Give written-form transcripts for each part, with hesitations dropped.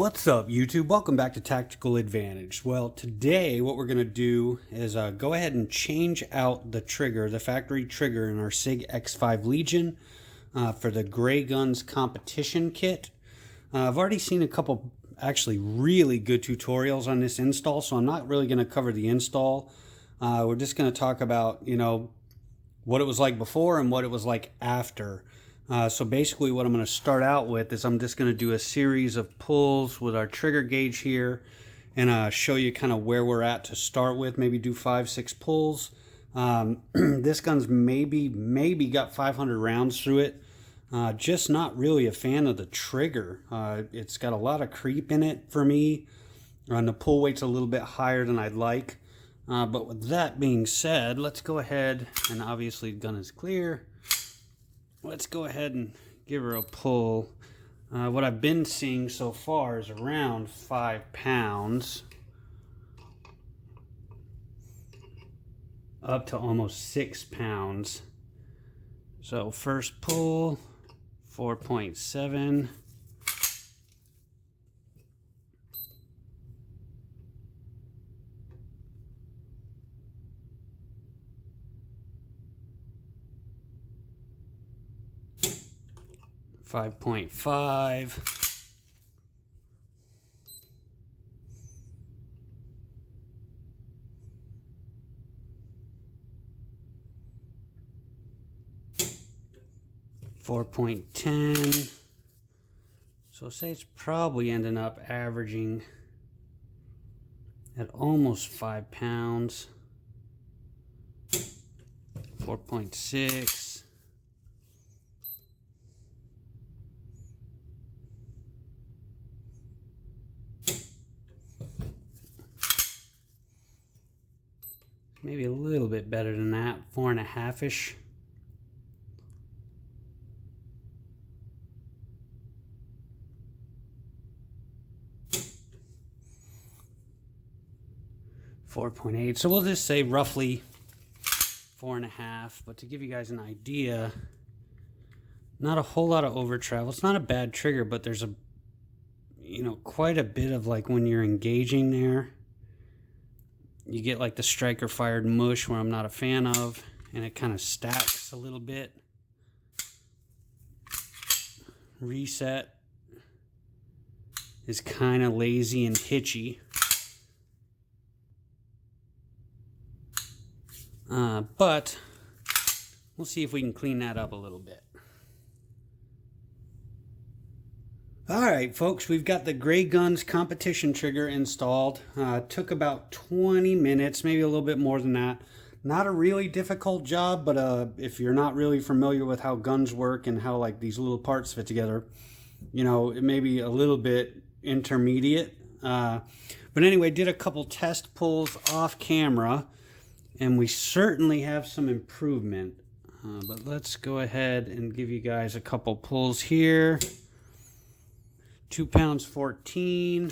What's up, YouTube? Welcome back to Tactical Advantage. Well, today what we're going to do is go ahead and change out the trigger, the factory trigger in our Sig X5 Legion for the Grayguns Competition kit. I've already seen a couple actually really good tutorials on this install, so I'm not really going to cover the install. We're just going to talk about, what it was like before and what it was like after. So basically what I'm going to start out with is I'm just going to do a series of pulls with our trigger gauge here and show you kind of where we're at to start with. Maybe do 5-6 pulls. This gun's maybe got 500 rounds through it. Just not really a fan of the trigger. It's got a lot of creep in it for me, and the pull weight's a little bit higher than I'd like. But with that being said, let's go ahead, and obviously the gun is clear. Let's go ahead and give her a pull. What I've been seeing so far is around 5 pounds. Up to almost 6 pounds. So first pull, 4.7. .5. .10. So say it's probably ending up averaging at almost 5 pounds. 4.6. Maybe a little bit better than that, 4.5-ish. .8. So we'll just say roughly 4.5. But to give you guys an idea, not a whole lot of over travel. It's not a bad trigger, but there's a, quite a bit of like when you're engaging there. You get like the striker fired mush where I'm not a fan of, and it kind of stacks a little bit. Reset is kind of lazy and hitchy. But we'll see if we can clean that up a little bit. Alright folks, we've got the Grayguns Competition trigger installed. Took about 20 minutes, maybe a little bit more than that. Not a really difficult job, but if you're not really familiar with how guns work and how like these little parts fit together, it may be a little bit intermediate. But anyway, did a couple test pulls off camera, and we certainly have some improvement. But let's go ahead and give you guys a couple pulls here. 2 pounds 14.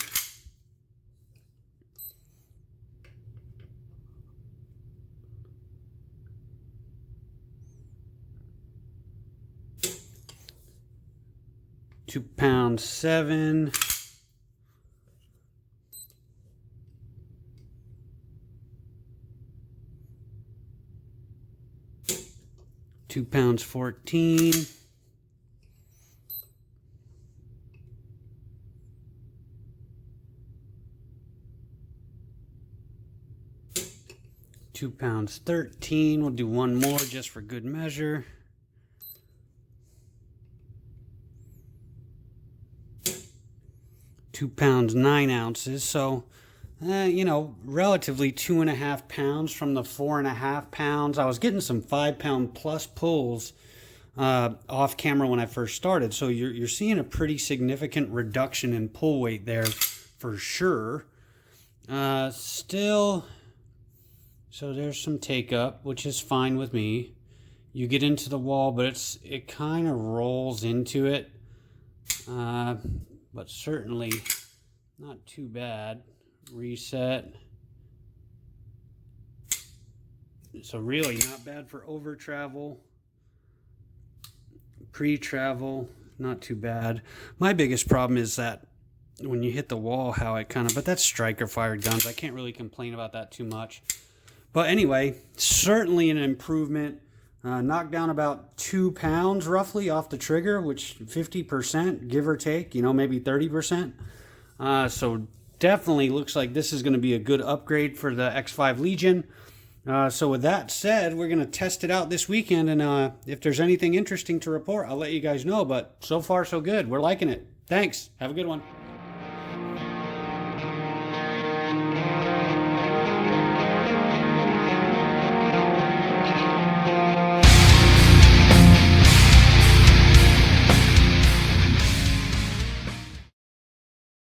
£2.7. 2 pounds 14. 2 pounds 13. We'll do one more just for good measure. 2 pounds 9 ounces. So, relatively 2.5 pounds from the 4.5 pounds. I was getting some 5 pound plus pulls off camera when I first started. So you're seeing a pretty significant reduction in pull weight there for sure. Still. So there's some take up, which is fine with me. You get into the wall, but it kind of rolls into it. But certainly not too bad. Reset. So really not bad for over travel. Pre-travel, not too bad. My biggest problem is that when you hit the wall, how it kind of, but that's striker fired guns. I can't really complain about that too much. But anyway, certainly an improvement. Knocked down about 2 pounds roughly off the trigger, which 50%, give or take, you know, maybe 30%. So definitely looks like this is going to be a good upgrade for the X5 Legion. So with that said, we're going to test it out this weekend, and if there's anything interesting to report, I'll let you guys know. But so far, so good. We're liking it. Thanks. Have a good one.